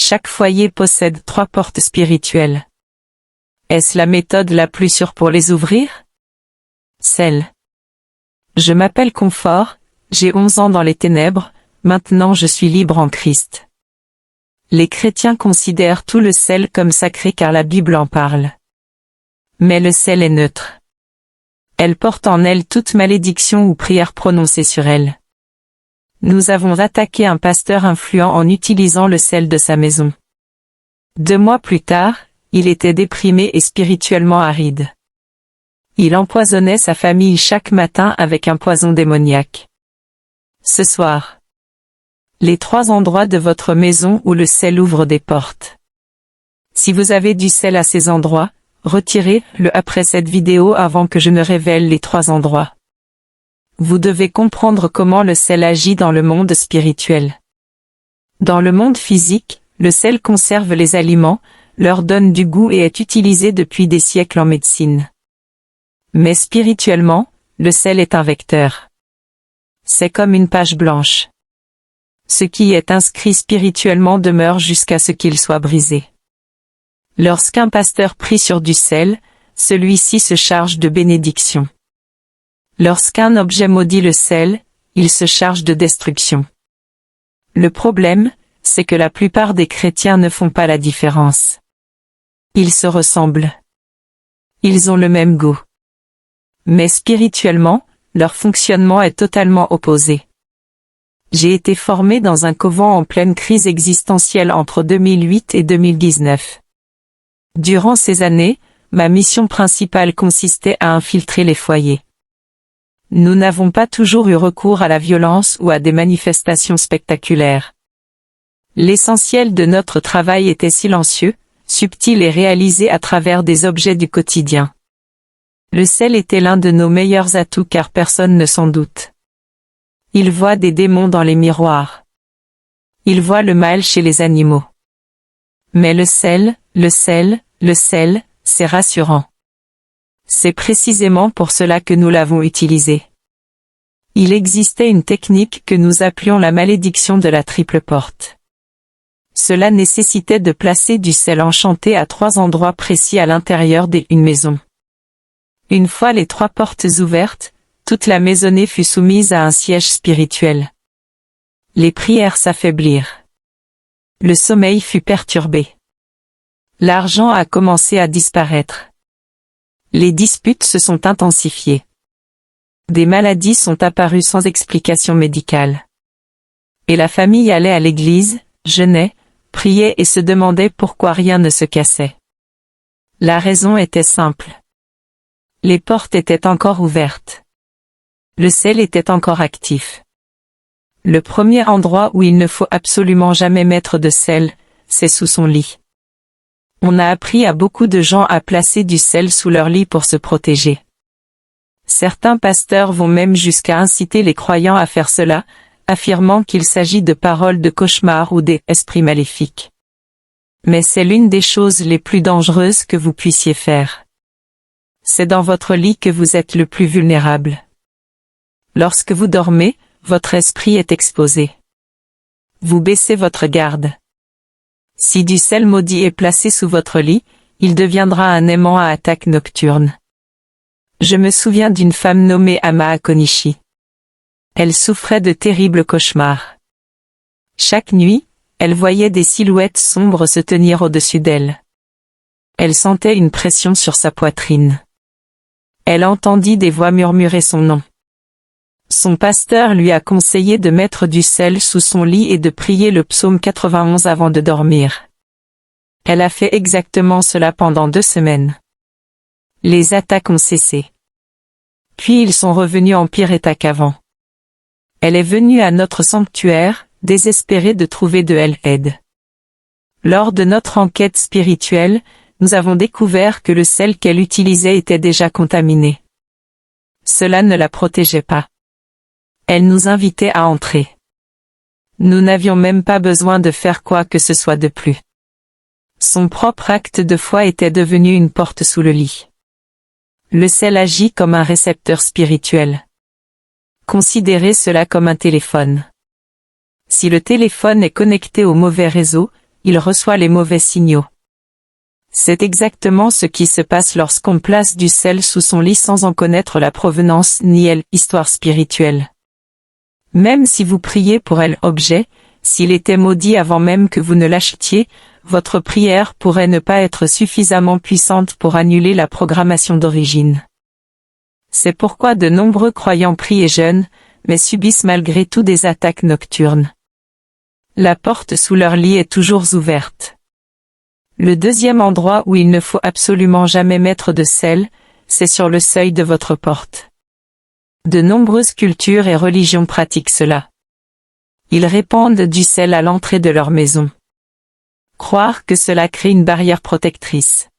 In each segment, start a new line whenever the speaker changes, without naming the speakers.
Chaque foyer possède 3 portes spirituelles. Est-ce la méthode la plus sûre pour les ouvrir? Celle. Je m'appelle Confort, j'ai 11 ans dans les ténèbres, maintenant je suis libre en Christ. Les chrétiens considèrent tout le sel comme sacré car la Bible en parle. Mais le sel est neutre. Elle porte en elle toute malédiction ou prière prononcée sur elle. Nous avons attaqué un pasteur influent en utilisant le sel de sa maison. 2 mois plus tard, il était déprimé et spirituellement aride. Il empoisonnait sa famille chaque matin avec un poison démoniaque. Ce soir. Les 3 endroits de votre maison où le sel ouvre des portes. Si vous avez du sel à ces endroits, retirez-le après cette vidéo avant que je ne révèle les 3 endroits. Vous devez comprendre comment le sel agit dans le monde spirituel. Dans le monde physique, le sel conserve les aliments, leur donne du goût et est utilisé depuis des siècles en médecine. Mais spirituellement, le sel est un vecteur. C'est comme une page blanche. Ce qui est inscrit spirituellement demeure jusqu'à ce qu'il soit brisé. Lorsqu'un pasteur prie sur du sel, celui-ci se charge de bénédiction. Lorsqu'un objet maudit le sel, il se charge de destruction. Le problème, c'est que la plupart des chrétiens ne font pas la différence. Ils se ressemblent. Ils ont le même goût. Mais spirituellement, leur fonctionnement est totalement opposé. J'ai été formé dans un couvent en pleine crise existentielle entre 2008 et 2019. Durant ces années, ma mission principale consistait à infiltrer les foyers. Nous n'avons pas toujours eu recours à la violence ou à des manifestations spectaculaires. L'essentiel de notre travail était silencieux, subtil et réalisé à travers des objets du quotidien. Le sel était l'un de nos meilleurs atouts car personne ne s'en doute. Il voit des démons dans les miroirs. Il voit le mal chez les animaux. Mais le sel, c'est rassurant. C'est précisément pour cela que nous l'avons utilisé. Il existait une technique que nous appelions la malédiction de la triple porte. Cela nécessitait de placer du sel enchanté à 3 endroits précis à l'intérieur d'une maison. Une fois les 3 portes ouvertes, toute la maisonnée fut soumise à un siège spirituel. Les prières s'affaiblirent. Le sommeil fut perturbé. L'argent a commencé à disparaître. Les disputes se sont intensifiées. Des maladies sont apparues sans explication médicale. Et la famille allait à l'église, jeûnait, priait et se demandait pourquoi rien ne se cassait. La raison était simple. Les portes étaient encore ouvertes. Le sel était encore actif. Le premier endroit où il ne faut absolument jamais mettre de sel, c'est sous son lit. On a appris à beaucoup de gens à placer du sel sous leur lit pour se protéger. Certains pasteurs vont même jusqu'à inciter les croyants à faire cela, affirmant qu'il s'agit de paroles de cauchemar ou d'esprits maléfiques. Mais c'est l'une des choses les plus dangereuses que vous puissiez faire. C'est dans votre lit que vous êtes le plus vulnérable. Lorsque vous dormez, votre esprit est exposé. Vous baissez votre garde. Si du sel maudit est placé sous votre lit, il deviendra un aimant à attaque nocturne. Je me souviens d'une femme nommée Ama Konishi. Elle souffrait de terribles cauchemars. Chaque nuit, elle voyait des silhouettes sombres se tenir au-dessus d'elle. Elle sentait une pression sur sa poitrine. Elle entendit des voix murmurer son nom. Son pasteur lui a conseillé de mettre du sel sous son lit et de prier le psaume 91 avant de dormir. Elle a fait exactement cela pendant 2 semaines. Les attaques ont cessé. Puis ils sont revenus en pire état qu'avant. Elle est venue à notre sanctuaire, désespérée de trouver de l'aide. Lors de notre enquête spirituelle, nous avons découvert que le sel qu'elle utilisait était déjà contaminé. Cela ne la protégeait pas. Elle nous invitait à entrer. Nous n'avions même pas besoin de faire quoi que ce soit de plus. Son propre acte de foi était devenu une porte sous le lit. Le sel agit comme un récepteur spirituel. Considérez cela comme un téléphone. Si le téléphone est connecté au mauvais réseau, il reçoit les mauvais signaux. C'est exactement ce qui se passe lorsqu'on place du sel sous son lit sans en connaître la provenance ni l'histoire spirituelle. Même si vous priez pour l'objet, s'il était maudit avant même que vous ne l'achetiez, votre prière pourrait ne pas être suffisamment puissante pour annuler la programmation d'origine. C'est pourquoi de nombreux croyants prient et jeûnent, mais subissent malgré tout des attaques nocturnes. La porte sous leur lit est toujours ouverte. Le deuxième endroit où il ne faut absolument jamais mettre de sel, c'est sur le seuil de votre porte. De nombreuses cultures et religions pratiquent cela. Ils répandent du sel à l'entrée de leur maison. Croire que cela crée une barrière protectrice.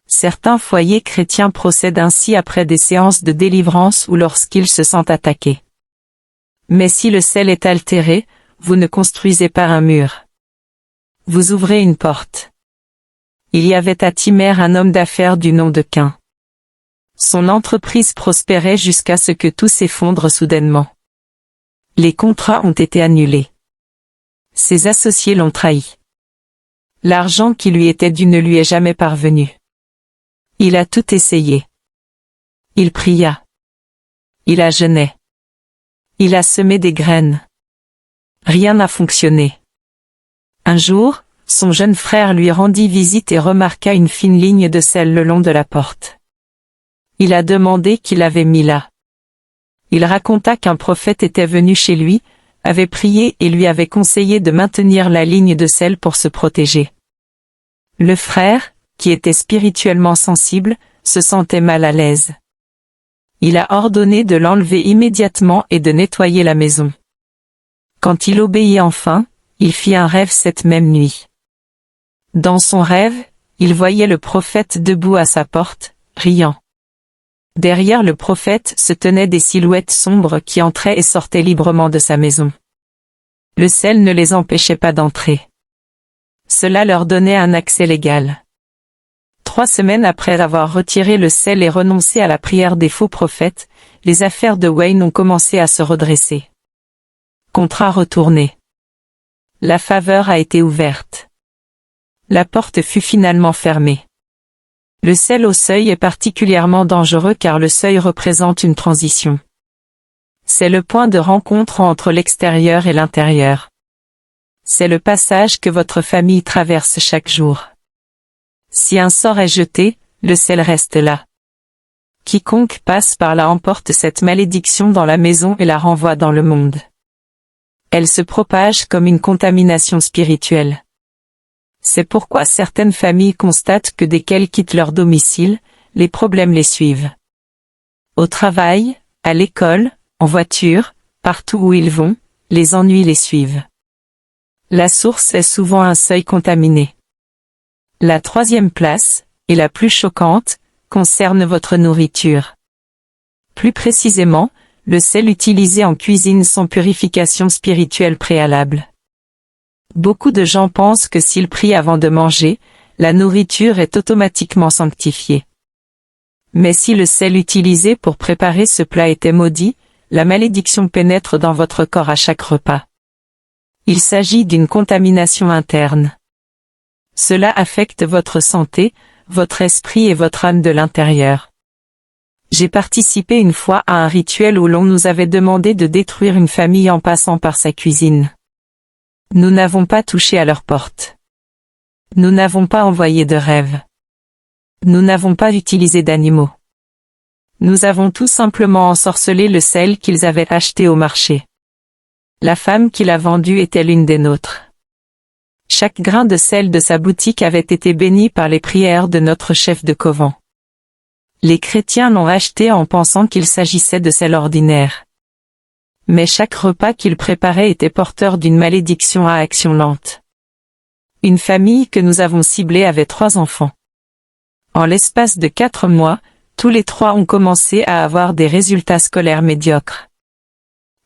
Certains foyers chrétiens procèdent ainsi après des séances de délivrance ou lorsqu'ils se sentent attaqués. Mais si le sel est altéré, vous ne construisez pas un mur. Vous ouvrez une porte. Il y avait à Timère un homme d'affaires du nom de Cain. Son entreprise prospérait jusqu'à ce que tout s'effondre soudainement. Les contrats ont été annulés. Ses associés l'ont trahi. L'argent qui lui était dû ne lui est jamais parvenu. Il a tout essayé. Il pria. Il a jeûné. Il a semé des graines. Rien n'a fonctionné. Un jour, son jeune frère lui rendit visite et remarqua une fine ligne de sel le long de la porte. Il a demandé qui l'avait mis là. Il raconta qu'un prophète était venu chez lui, avait prié et lui avait conseillé de maintenir la ligne de sel pour se protéger. Le frère, qui était spirituellement sensible, se sentait mal à l'aise. Il a ordonné de l'enlever immédiatement et de nettoyer la maison. Quand il obéit enfin, il fit un rêve cette même nuit. Dans son rêve, il voyait le prophète debout à sa porte, riant. Derrière le prophète se tenaient des silhouettes sombres qui entraient et sortaient librement de sa maison. Le sel ne les empêchait pas d'entrer. Cela leur donnait un accès légal. 3 semaines après avoir retiré le sel et renoncé à la prière des faux prophètes, les affaires de Wayne ont commencé à se redresser. Contrat retourné. La faveur a été ouverte. La porte fut finalement fermée. Le sel au seuil est particulièrement dangereux car le seuil représente une transition. C'est le point de rencontre entre l'extérieur et l'intérieur. C'est le passage que votre famille traverse chaque jour. Si un sort est jeté, le sel reste là. Quiconque passe par là emporte cette malédiction dans la maison et la renvoie dans le monde. Elle se propage comme une contamination spirituelle. C'est pourquoi certaines familles constatent que dès qu'elles quittent leur domicile, les problèmes les suivent. Au travail, à l'école, en voiture, partout où ils vont, les ennuis les suivent. La source est souvent un seuil contaminé. La 3e place, et la plus choquante, concerne votre nourriture. Plus précisément, le sel utilisé en cuisine sans purification spirituelle préalable. Beaucoup de gens pensent que s'ils prient avant de manger, la nourriture est automatiquement sanctifiée. Mais si le sel utilisé pour préparer ce plat était maudit, la malédiction pénètre dans votre corps à chaque repas. Il s'agit d'une contamination interne. Cela affecte votre santé, votre esprit et votre âme de l'intérieur. J'ai participé une fois à un rituel où l'on nous avait demandé de détruire une famille en passant par sa cuisine. Nous n'avons pas touché à leur porte. Nous n'avons pas envoyé de rêves. Nous n'avons pas utilisé d'animaux. Nous avons tout simplement ensorcelé le sel qu'ils avaient acheté au marché. La femme qui l'a vendu était l'une des nôtres. Chaque grain de sel de sa boutique avait été béni par les prières de notre chef de couvent. Les chrétiens l'ont acheté en pensant qu'il s'agissait de sel ordinaire. Mais chaque repas qu'ils préparaient était porteur d'une malédiction à action lente. Une famille que nous avons ciblée avait 3 enfants. En l'espace de 4 mois, tous les 3 ont commencé à avoir des résultats scolaires médiocres.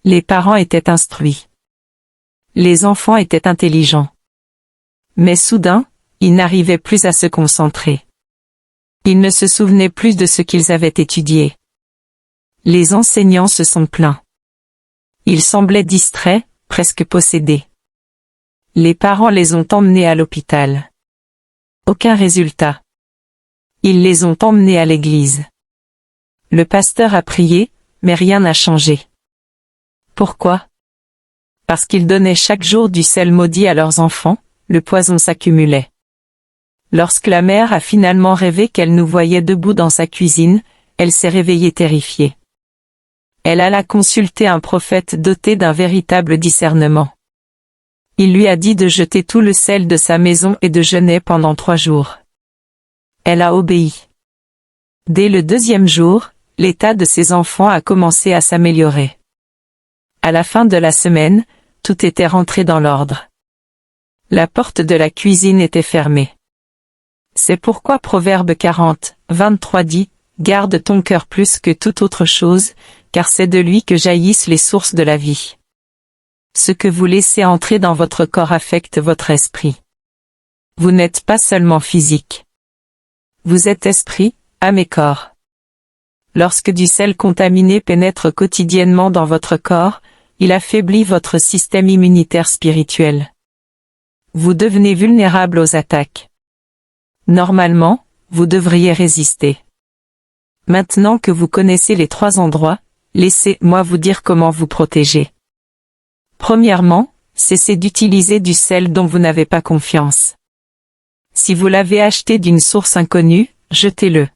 Les parents étaient instruits. Les enfants étaient intelligents. Mais soudain, ils n'arrivaient plus à se concentrer. Ils ne se souvenaient plus de ce qu'ils avaient étudié. Les enseignants se sont plaints. Ils semblaient distraits, presque possédés. Les parents les ont emmenés à l'hôpital. Aucun résultat. Ils les ont emmenés à l'église. Le pasteur a prié, mais rien n'a changé. Pourquoi? Parce qu'ils donnaient chaque jour du sel maudit à leurs enfants, le poison s'accumulait. Lorsque la mère a finalement rêvé qu'elle nous voyait debout dans sa cuisine, elle s'est réveillée terrifiée. Elle alla consulter un prophète doté d'un véritable discernement. Il lui a dit de jeter tout le sel de sa maison et de jeûner pendant 3 jours. Elle a obéi. Dès le 2e jour, l'état de ses enfants a commencé à s'améliorer. À la fin de la semaine, tout était rentré dans l'ordre. La porte de la cuisine était fermée. C'est pourquoi Proverbe 40, 23 dit, « Garde ton cœur plus que toute autre chose, car c'est de lui que jaillissent les sources de la vie. » Ce que vous laissez entrer dans votre corps affecte votre esprit. Vous n'êtes pas seulement physique. Vous êtes esprit, âme et corps. Lorsque du sel contaminé pénètre quotidiennement dans votre corps, il affaiblit votre système immunitaire spirituel. Vous devenez vulnérable aux attaques. Normalement, vous devriez résister. Maintenant que vous connaissez les 3 endroits, laissez-moi vous dire comment vous protéger. Premièrement, cessez d'utiliser du sel dont vous n'avez pas confiance. Si vous l'avez acheté d'une source inconnue, jetez-le.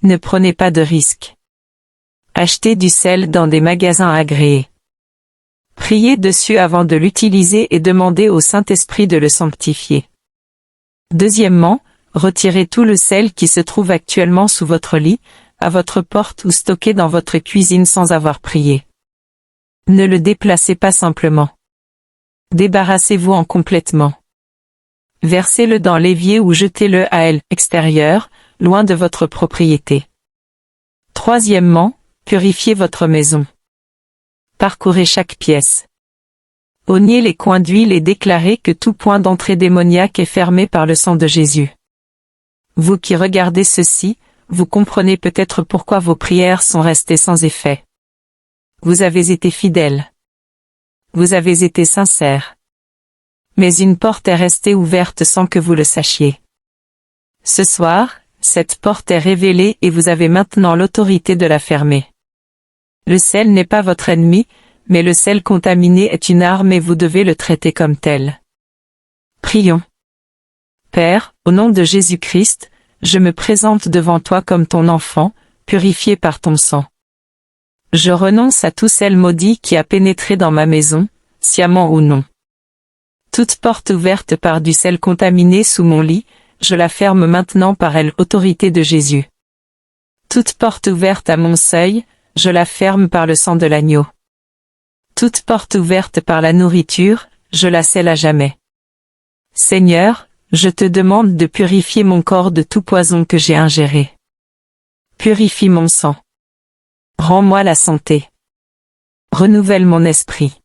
Ne prenez pas de risques. Achetez du sel dans des magasins agréés. Priez dessus avant de l'utiliser et demandez au Saint-Esprit de le sanctifier. Deuxièmement, retirez tout le sel qui se trouve actuellement sous votre lit, à votre porte ou stocké dans votre cuisine sans avoir prié. Ne le déplacez pas simplement. Débarrassez-vous en complètement. Versez-le dans l'évier ou jetez-le à l'extérieur, loin de votre propriété. Troisièmement, purifiez votre maison. Parcourez chaque pièce. Oignez les coins d'huile et déclarez que tout point d'entrée démoniaque est fermé par le sang de Jésus. Vous qui regardez ceci, vous comprenez peut-être pourquoi vos prières sont restées sans effet. Vous avez été fidèle. Vous avez été sincère. Mais une porte est restée ouverte sans que vous le sachiez. Ce soir, cette porte est révélée et vous avez maintenant l'autorité de la fermer. Le sel n'est pas votre ennemi, mais le sel contaminé est une arme et vous devez le traiter comme tel. Prions. Père, au nom de Jésus-Christ, je me présente devant toi comme ton enfant, purifié par ton sang. Je renonce à tout sel maudit qui a pénétré dans ma maison, sciemment ou non. Toute porte ouverte par du sel contaminé sous mon lit, je la ferme maintenant par l'autorité de Jésus. Toute porte ouverte à mon seuil, je la ferme par le sang de l'agneau. Toute porte ouverte par la nourriture, je la scelle à jamais. Seigneur, je te demande de purifier mon corps de tout poison que j'ai ingéré. Purifie mon sang. Rends-moi la santé. Renouvelle mon esprit.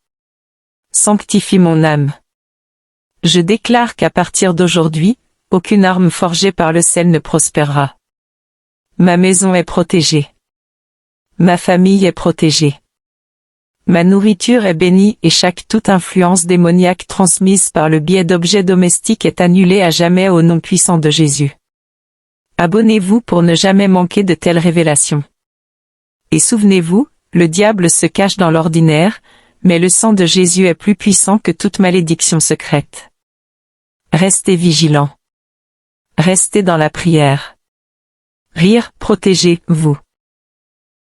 Sanctifie mon âme. Je déclare qu'à partir d'aujourd'hui, aucune arme forgée par le sel ne prospérera. Ma maison est protégée. Ma famille est protégée. Ma nourriture est bénie et toute influence démoniaque transmise par le biais d'objets domestiques est annulée à jamais au nom puissant de Jésus. Abonnez-vous pour ne jamais manquer de telles révélations. Et souvenez-vous, le diable se cache dans l'ordinaire, mais le sang de Jésus est plus puissant que toute malédiction secrète. Restez vigilants. Restez dans la prière. Rire, protégez-vous.